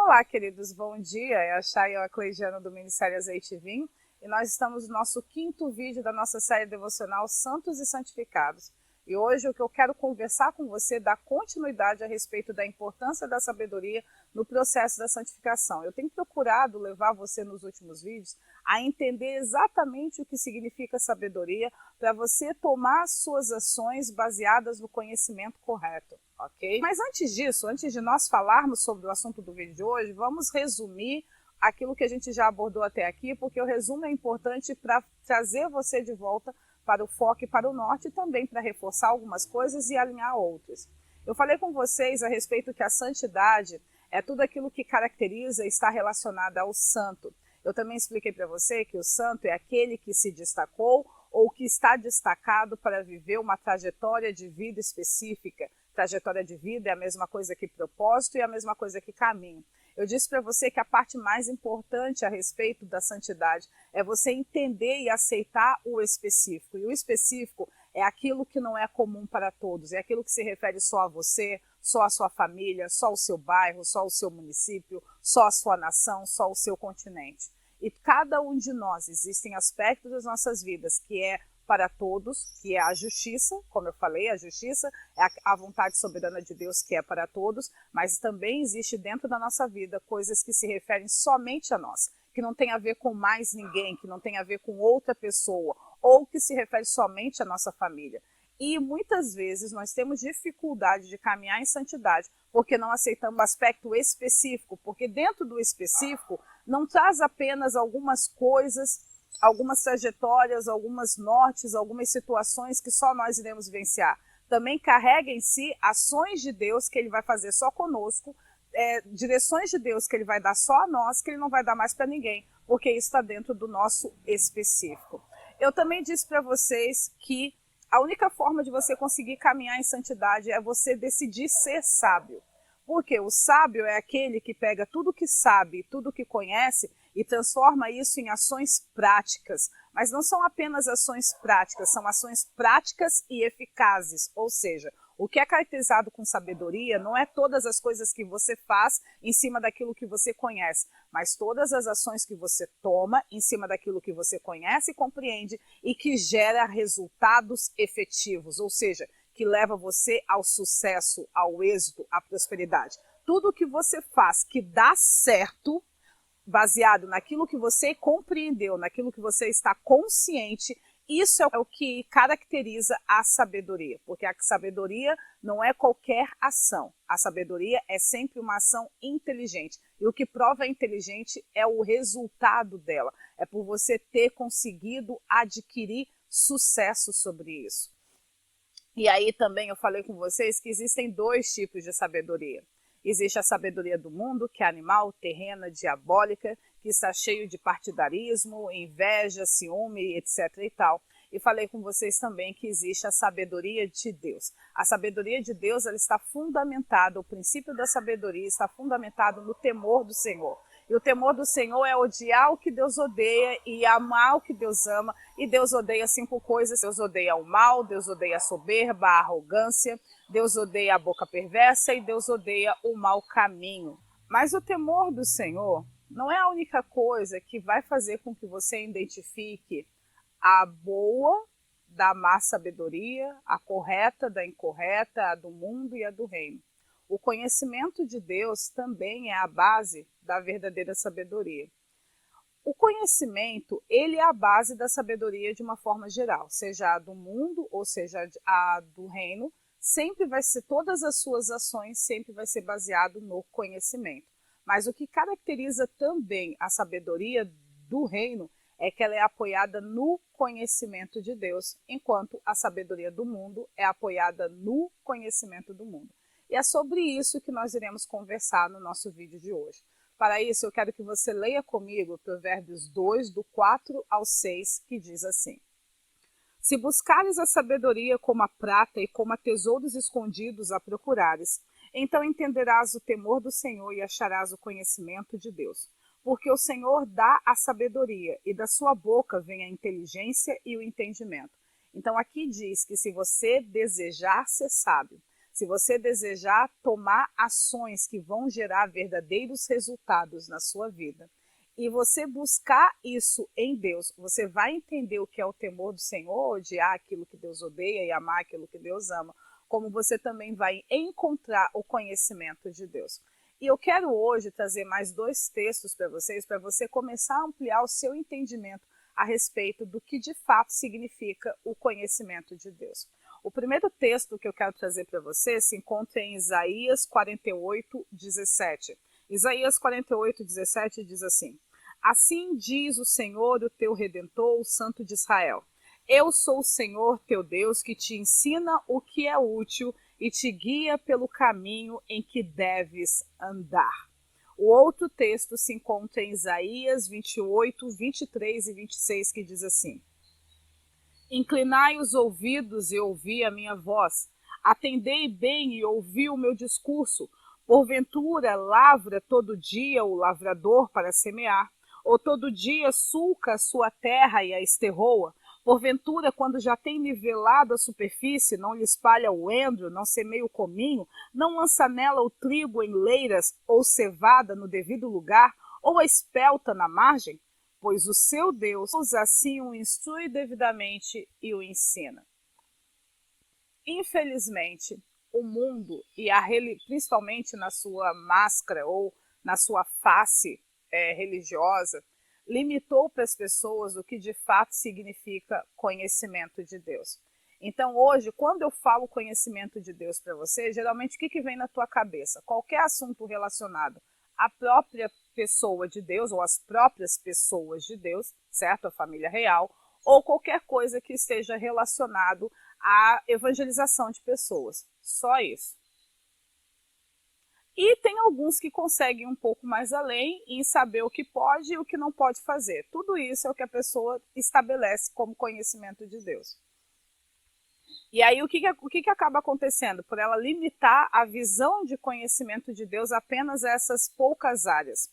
Olá, queridos, bom dia. É a Chay Cleidiano do Ministério Azeite e Vinho e nós estamos no nosso quinto vídeo da nossa série devocional Santos e Santificados. E hoje o que eu quero conversar com você é dar continuidade a respeito da importância da sabedoria no processo da santificação. Eu tenho procurado levar você nos últimos vídeos a entender exatamente o que significa sabedoria para você tomar suas ações baseadas no conhecimento correto, ok? Mas antes disso, antes de nós falarmos sobre o assunto do vídeo de hoje, vamos resumir aquilo que a gente já abordou até aqui, porque o resumo é importante para trazer você de volta para o foco e para o norte e também para reforçar algumas coisas e alinhar outras. Eu falei com vocês a respeito que a santidade é tudo aquilo que caracteriza e está relacionado ao santo. Eu também expliquei para você que o santo é aquele que se destacou ou que está destacado para viver uma trajetória de vida específica. Trajetória de vida é a mesma coisa que propósito e a mesma coisa que caminho. Eu disse para você que a parte mais importante a respeito da santidade é você entender e aceitar o específico. E o específico é aquilo que não é comum para todos, é aquilo que se refere só a você, só a sua família, só o seu bairro, só o seu município, só a sua nação, só o seu continente. E cada um de nós, existem aspectos das nossas vidas que é para todos, que é a justiça, como eu falei, a justiça é a vontade soberana de Deus que é para todos, mas também existe dentro da nossa vida coisas que se referem somente a nós, que não tem a ver com mais ninguém, que não tem a ver com outra pessoa, ou que se refere somente à nossa família. E muitas vezes nós temos dificuldade de caminhar em santidade, porque não aceitamos o aspecto específico, porque dentro do específico não traz apenas algumas coisas, algumas trajetórias, algumas nortes, algumas situações que só nós iremos vivenciar. Também carrega em si ações de Deus que ele vai fazer só conosco, direções de Deus que ele vai dar só a nós, que ele não vai dar mais para ninguém, porque isso está dentro do nosso específico. Eu também disse para vocês que a única forma de você conseguir caminhar em santidade é você decidir ser sábio. Porque o sábio é aquele que pega tudo que sabe, tudo que conhece e transforma isso em ações práticas. Mas não são apenas ações práticas, são ações práticas e eficazes. Ou seja, o que é caracterizado com sabedoria não é todas as coisas que você faz em cima daquilo que você conhece, mas todas as ações que você toma em cima daquilo que você conhece e compreende e que gera resultados efetivos, ou seja, que leva você ao sucesso, ao êxito, à prosperidade. Tudo que você faz que dá certo, baseado naquilo que você compreendeu, naquilo que você está consciente, isso é o que caracteriza a sabedoria, porque a sabedoria não é qualquer ação. A sabedoria é sempre uma ação inteligente. E o que prova a inteligente é o resultado dela. É por você ter conseguido adquirir sucesso sobre isso. E aí também eu falei com vocês que existem dois tipos de sabedoria. Existe a sabedoria do mundo, que é animal, terrena, diabólica, que está cheio de partidarismo, inveja, ciúme, etc. e tal. E falei com vocês também que existe a sabedoria de Deus. A sabedoria de Deus ela está fundamentada, o princípio da sabedoria está fundamentado no temor do Senhor. E o temor do Senhor é odiar o que Deus odeia e amar o que Deus ama. E Deus odeia 5 coisas. Deus odeia o mal, Deus odeia a soberba, a arrogância, Deus odeia a boca perversa e Deus odeia o mau caminho. Mas o temor do Senhor não é a única coisa que vai fazer com que você identifique a boa da má sabedoria, a correta da incorreta, a do mundo e a do reino. O conhecimento de Deus também é a base da verdadeira sabedoria. O conhecimento, ele é a base da sabedoria de uma forma geral, seja a do mundo ou seja a do reino, sempre vai ser, todas as suas ações sempre vai ser baseado no conhecimento. Mas o que caracteriza também a sabedoria do reino é que ela é apoiada no conhecimento de Deus, enquanto a sabedoria do mundo é apoiada no conhecimento do mundo. E é sobre isso que nós iremos conversar no nosso vídeo de hoje. Para isso, eu quero que você leia comigo Provérbios 2, do 4 ao 6, que diz assim: Se buscares a sabedoria como a prata e como a tesouros escondidos a procurares, então entenderás o temor do Senhor e acharás o conhecimento de Deus. Porque o Senhor dá a sabedoria e da sua boca vem a inteligência e o entendimento. Então aqui diz que se você desejar ser sábio, se você desejar tomar ações que vão gerar verdadeiros resultados na sua vida, e você buscar isso em Deus, você vai entender o que é o temor do Senhor, odiar aquilo que Deus odeia e amar aquilo que Deus ama, como você também vai encontrar o conhecimento de Deus. E eu quero hoje trazer mais 2 textos para você começar a ampliar o seu entendimento a respeito do que de fato significa o conhecimento de Deus. O primeiro texto que eu quero trazer para você se encontra em Isaías 48, 17. Isaías 48, 17 diz assim: Assim diz o Senhor, o teu Redentor, o Santo de Israel. Eu sou o Senhor teu Deus que te ensina o que é útil e te guia pelo caminho em que deves andar. O outro texto se encontra em Isaías 28, 23 e 26, que diz assim: Inclinai os ouvidos e ouvi a minha voz. Atendei bem e ouvi o meu discurso. Porventura lavra todo dia o lavrador para semear, ou todo dia sulca a sua terra e a esterroa. Porventura, quando já tem nivelado a superfície, não lhe espalha o endro, não semeia o cominho, não lança nela o trigo em leiras, ou cevada no devido lugar, ou a espelta na margem? Pois o seu Deus assim o instrui devidamente e o ensina. Infelizmente, o mundo, principalmente na sua máscara ou na sua face religiosa, limitou para as pessoas o que de fato significa conhecimento de Deus. Então hoje, quando eu falo conhecimento de Deus para você, geralmente o que vem na tua cabeça? Qualquer assunto relacionado à própria pessoa de Deus, ou às próprias pessoas de Deus, certo? A família real, ou qualquer coisa que esteja relacionado à evangelização de pessoas. Só isso. E tem alguns que conseguem um pouco mais além em saber o que pode e o que não pode fazer. Tudo isso é o que a pessoa estabelece como conhecimento de Deus. E aí o que acaba acontecendo? Por ela limitar a visão de conhecimento de Deus apenas a essas poucas áreas.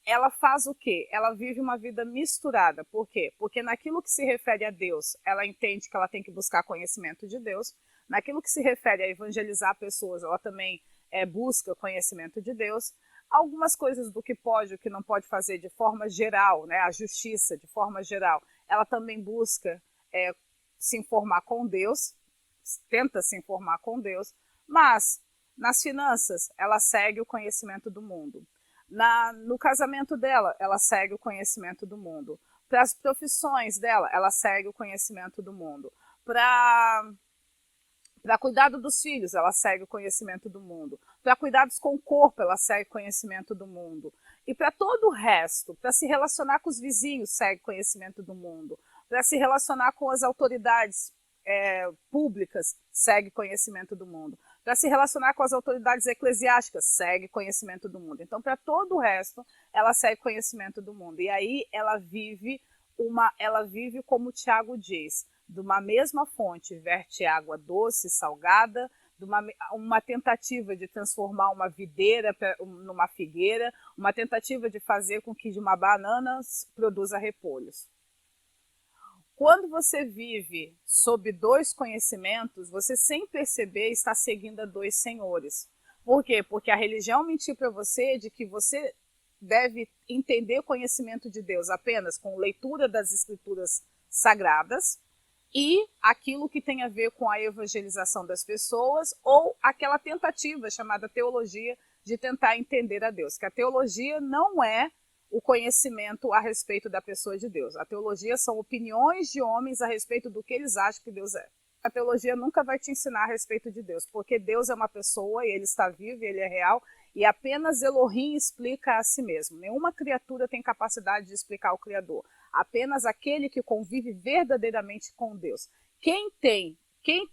Ela faz o quê? Ela vive uma vida misturada. Por quê? Porque naquilo que se refere a Deus, ela entende que ela tem que buscar conhecimento de Deus. Naquilo que se refere a evangelizar pessoas, ela também busca conhecimento de Deus. Algumas coisas do que pode e o que não pode fazer de forma geral, né, a justiça de forma geral, ela também busca se informar com Deus, tenta se informar com Deus, mas nas finanças ela segue o conhecimento do mundo. No casamento dela, ela segue o conhecimento do mundo. Para as profissões dela, ela segue o conhecimento do mundo. Para cuidado dos filhos, ela segue o conhecimento do mundo. Para cuidados com o corpo, ela segue o conhecimento do mundo. E para todo o resto, para se relacionar com os vizinhos, segue o conhecimento do mundo. Para se relacionar com as autoridades públicas, segue conhecimento do mundo. Para se relacionar com as autoridades eclesiásticas, segue conhecimento do mundo. Então, para todo o resto, ela segue conhecimento do mundo. E aí ela vive como o Tiago diz, de uma mesma fonte verte água doce, salgada, de uma tentativa de transformar uma videira numa figueira, uma tentativa de fazer com que de uma banana produza repolhos. Quando você vive sob 2 conhecimentos, você sem perceber está seguindo a 2 senhores. Por quê? Porque a religião mentiu para você de que você deve entender o conhecimento de Deus apenas com leitura das escrituras sagradas e aquilo que tem a ver com a evangelização das pessoas ou aquela tentativa chamada teologia de tentar entender a Deus. Que a teologia não é o conhecimento a respeito da pessoa de Deus. A teologia são opiniões de homens a respeito do que eles acham que Deus é. A teologia nunca vai te ensinar a respeito de Deus, porque Deus é uma pessoa e Ele está vivo, e Ele é real, e apenas Elohim explica a si mesmo. Nenhuma criatura tem capacidade de explicar o Criador. Apenas aquele que convive verdadeiramente com Deus. Quem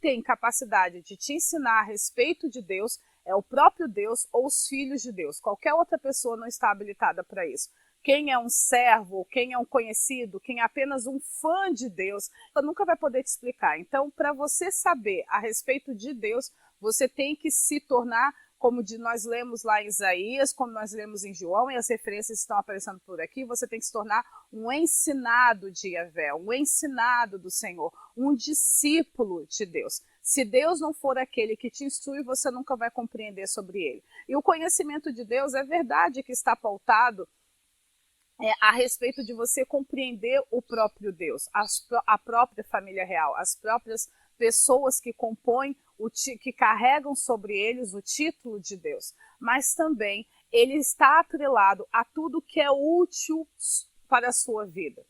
tem capacidade de te ensinar a respeito de Deus é o próprio Deus ou os filhos de Deus. Qualquer outra pessoa não está habilitada para isso. Quem é um servo, quem é um conhecido, quem é apenas um fã de Deus, nunca vai poder te explicar. Então, para você saber a respeito de Deus, você tem que se tornar, como nós lemos lá em Isaías, como nós lemos em João, e as referências estão aparecendo por aqui, você tem que se tornar um ensinado de Yahvé, um ensinado do Senhor, um discípulo de Deus. Se Deus não for aquele que te instrui, você nunca vai compreender sobre ele. E o conhecimento de Deus é verdade que está pautado a respeito de você compreender o próprio Deus, a própria família real, as próprias pessoas que compõem, que carregam sobre eles o título de Deus. Mas também ele está atrelado a tudo que é útil para a sua vida,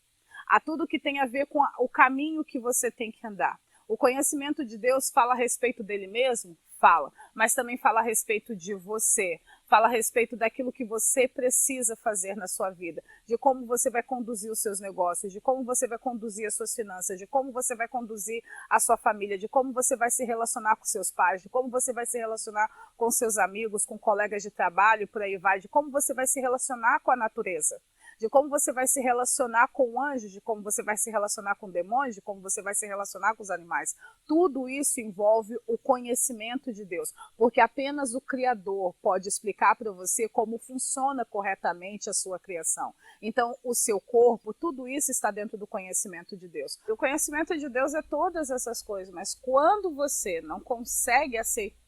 a tudo que tem a ver com o caminho que você tem que andar. O conhecimento de Deus fala a respeito dele mesmo? Fala, mas também fala a respeito de você, fala a respeito daquilo que você precisa fazer na sua vida, de como você vai conduzir os seus negócios, de como você vai conduzir as suas finanças, de como você vai conduzir a sua família, de como você vai se relacionar com seus pais, de como você vai se relacionar com seus amigos, com colegas de trabalho, por aí vai, de como você vai se relacionar com a natureza, de como você vai se relacionar com anjos, de como você vai se relacionar com demônios, de como você vai se relacionar com os animais. Tudo isso envolve o conhecimento de Deus, porque apenas o Criador pode explicar para você como funciona corretamente a sua criação. Então, o seu corpo, tudo isso está dentro do conhecimento de Deus. O conhecimento de Deus é todas essas coisas, mas quando você não consegue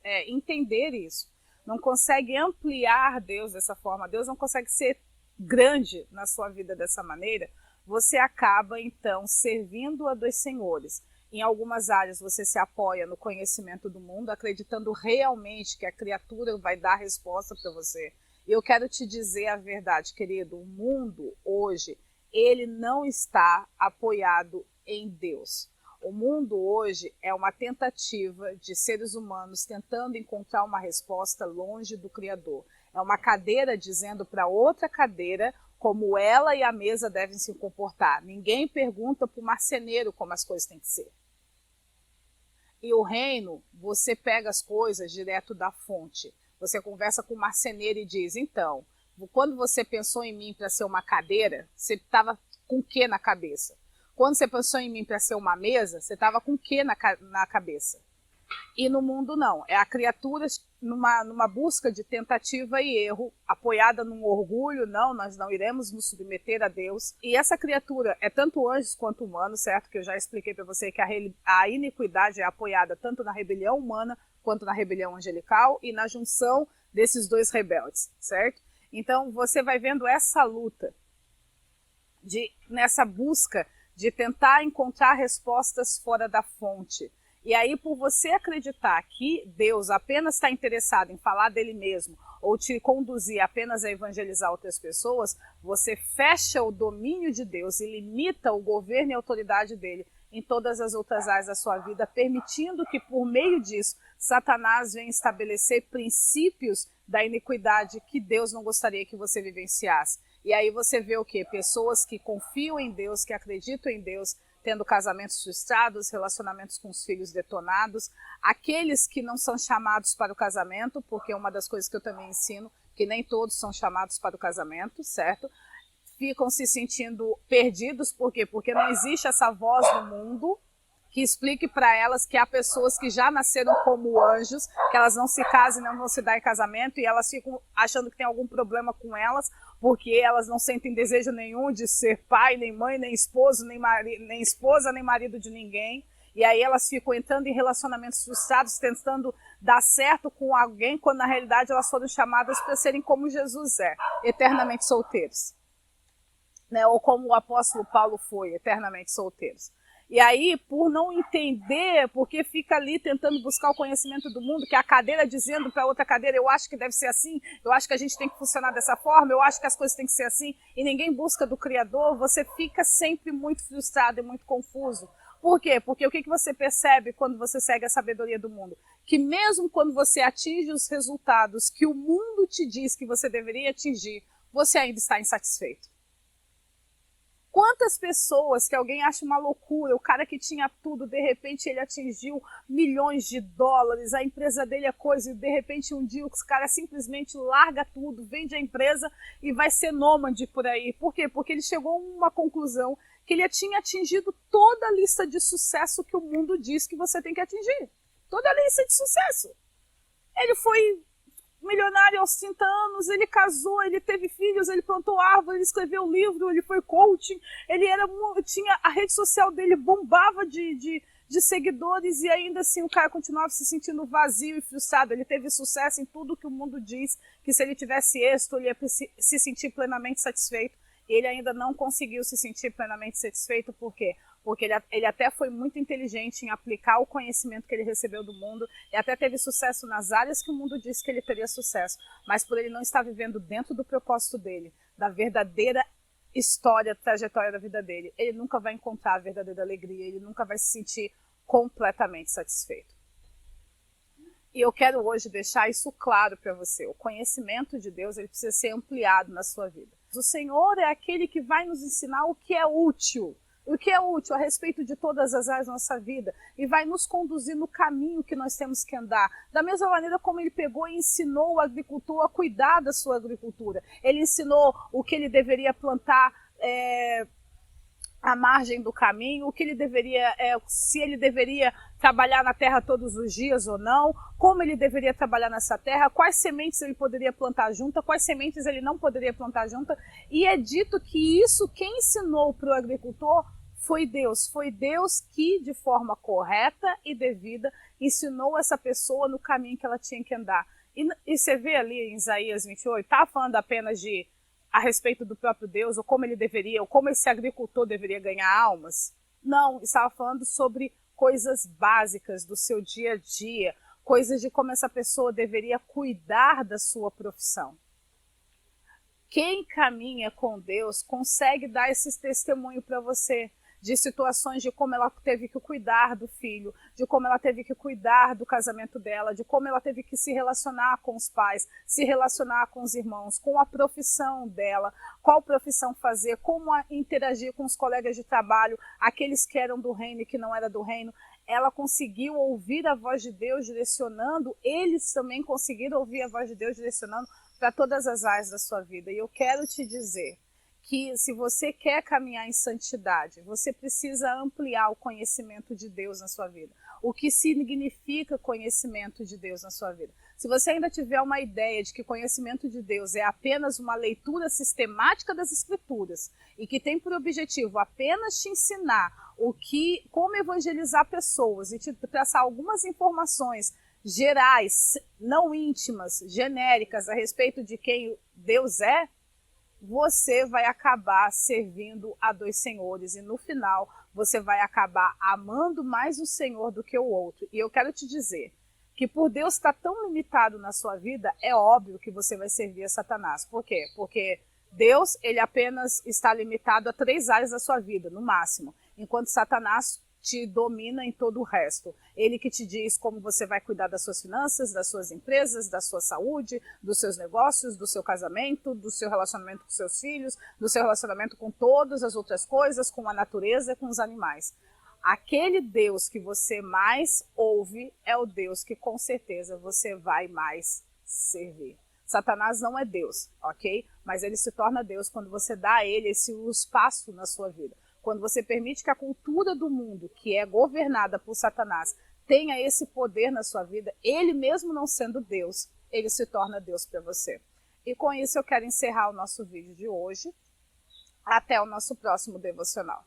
entender isso, não consegue ampliar Deus dessa forma, Deus não consegue ser grande na sua vida dessa maneira, você acaba então servindo a dois senhores. Em algumas áreas você se apoia no conhecimento do mundo, acreditando realmente que a criatura vai dar resposta para você. E eu quero te dizer a verdade, querido, o mundo hoje, ele não está apoiado em Deus. O mundo hoje é uma tentativa de seres humanos tentando encontrar uma resposta longe do Criador. É uma cadeira dizendo para outra cadeira como ela e a mesa devem se comportar. Ninguém pergunta para o marceneiro como as coisas têm que ser. E o reino, você pega as coisas direto da fonte. Você conversa com o marceneiro e diz, então, quando você pensou em mim para ser uma cadeira, você estava com o que na cabeça? Quando você pensou em mim para ser uma mesa, você estava com o que na cabeça? E no mundo não, é a criatura numa busca de tentativa e erro, apoiada num orgulho, não, nós não iremos nos submeter a Deus. E essa criatura é tanto anjos quanto humanos, certo? Que eu já expliquei para você que a iniquidade é apoiada tanto na rebelião humana quanto na rebelião angelical e na junção desses dois rebeldes, certo? Então você vai vendo essa luta, nessa busca de tentar encontrar respostas fora da fonte. E aí, por você acreditar que Deus apenas está interessado em falar dele mesmo ou te conduzir apenas a evangelizar outras pessoas, você fecha o domínio de Deus e limita o governo e a autoridade dele em todas as outras áreas da sua vida, permitindo que, por meio disso, Satanás venha estabelecer princípios da iniquidade que Deus não gostaria que você vivenciasse. E aí você vê o quê? Pessoas que confiam em Deus, que acreditam em Deus, tendo casamentos frustrados, relacionamentos com os filhos detonados, aqueles que não são chamados para o casamento, porque é uma das coisas que eu também ensino, que nem todos são chamados para o casamento, certo? Ficam se sentindo perdidos, por quê? Porque não existe essa voz no mundo que explique para elas que há pessoas que já nasceram como anjos, que elas não se casam e não vão se dar em casamento, e elas ficam achando que tem algum problema com elas, porque elas não sentem desejo nenhum de ser pai, nem mãe, nem esposo, nem esposa, nem marido de ninguém. E aí elas ficam entrando em relacionamentos frustrados, tentando dar certo com alguém, quando na realidade elas foram chamadas para serem como Jesus é, eternamente solteiros. Né? Ou como o apóstolo Paulo foi, eternamente solteiros. E aí, por não entender, porque fica ali tentando buscar o conhecimento do mundo, que a cadeira dizendo para outra cadeira, eu acho que deve ser assim, eu acho que a gente tem que funcionar dessa forma, eu acho que as coisas têm que ser assim, e ninguém busca do Criador, você fica sempre muito frustrado e muito confuso. Por quê? Porque o que você percebe quando você segue a sabedoria do mundo? Que mesmo quando você atinge os resultados que o mundo te diz que você deveria atingir, você ainda está insatisfeito. Quantas pessoas que alguém acha uma loucura, o cara que tinha tudo, de repente ele atingiu milhões de dólares, a empresa dele é coisa, e de repente um dia o cara simplesmente larga tudo, vende a empresa e vai ser nômade por aí. Por quê? Porque ele chegou a uma conclusão que ele tinha atingido toda a lista de sucesso que o mundo diz que você tem que atingir. Toda a lista de sucesso. Ele foi milionário aos 30 anos, ele casou, ele teve filhos, ele plantou árvore, ele escreveu livro, ele foi coaching, tinha a rede social dele bombava de de seguidores e ainda assim o cara continuava se sentindo vazio e frustrado. Ele teve sucesso em tudo que o mundo diz, que se ele tivesse êxito, ele ia se sentir plenamente satisfeito. Ele ainda não conseguiu se sentir plenamente satisfeito, por quê? Porque ele até foi muito inteligente em aplicar o conhecimento que ele recebeu do mundo, e até teve sucesso nas áreas que o mundo disse que ele teria sucesso, mas por ele não estar vivendo dentro do propósito dele, da verdadeira história, trajetória da vida dele, ele nunca vai encontrar a verdadeira alegria, ele nunca vai se sentir completamente satisfeito. E eu quero hoje deixar isso claro para você. O conhecimento de Deus, ele precisa ser ampliado na sua vida. O Senhor é aquele que vai nos ensinar o que é útil. O que é útil a respeito de todas as áreas da nossa vida e vai nos conduzir no caminho que nós temos que andar. Da mesma maneira como ele pegou e ensinou o agricultor a cuidar da sua agricultura. Ele ensinou o que ele deveria plantar à margem do caminho, o que ele deveria, se ele deveria trabalhar na terra todos os dias ou não, como ele deveria trabalhar nessa terra, quais sementes ele poderia plantar junto, quais sementes ele não poderia plantar junto. E é dito que isso, quem ensinou para o agricultor foi Deus que de forma correta e devida ensinou essa pessoa no caminho que ela tinha que andar. E você vê ali em Isaías 28, está falando apenas a respeito do próprio Deus, ou como ele deveria, ou como esse agricultor deveria ganhar almas? Não, estava falando sobre coisas básicas do seu dia a dia, coisas de como essa pessoa deveria cuidar da sua profissão. Quem caminha com Deus consegue dar esse testemunho para você, de situações de como ela teve que cuidar do filho, de como ela teve que cuidar do casamento dela, de como ela teve que se relacionar com os pais, se relacionar com os irmãos, com a profissão dela, qual profissão fazer, como interagir com os colegas de trabalho, aqueles que eram do reino e que não eram do reino. Ela conseguiu ouvir a voz de Deus direcionando, eles também conseguiram ouvir a voz de Deus direcionando para todas as áreas da sua vida. E eu quero te dizer que se você quer caminhar em santidade, você precisa ampliar o conhecimento de Deus na sua vida. O que significa conhecimento de Deus na sua vida? Se você ainda tiver uma ideia de que conhecimento de Deus é apenas uma leitura sistemática das Escrituras e que tem por objetivo apenas te ensinar como evangelizar pessoas e te traçar algumas informações gerais, não íntimas, genéricas a respeito de quem Deus é, você vai acabar servindo a dois senhores e no final você vai acabar amando mais o Senhor do que o outro. E eu quero te dizer que por Deus estar tão limitado na sua vida, é óbvio que você vai servir a Satanás. Por quê? Porque Deus, ele apenas está limitado a 3 áreas da sua vida, no máximo, enquanto Satanás te domina em todo o resto. Ele que te diz como você vai cuidar das suas finanças, das suas empresas, da sua saúde, dos seus negócios, do seu casamento, do seu relacionamento com seus filhos, do seu relacionamento com todas as outras coisas, com a natureza, com os animais. Aquele Deus que você mais ouve é o Deus que com certeza você vai mais servir. Satanás não é Deus, ok? Mas ele se torna Deus quando você dá a ele esse espaço na sua vida. Quando você permite que a cultura do mundo, que é governada por Satanás, tenha esse poder na sua vida, ele mesmo não sendo Deus, ele se torna Deus para você. E com isso eu quero encerrar o nosso vídeo de hoje. Até o nosso próximo devocional.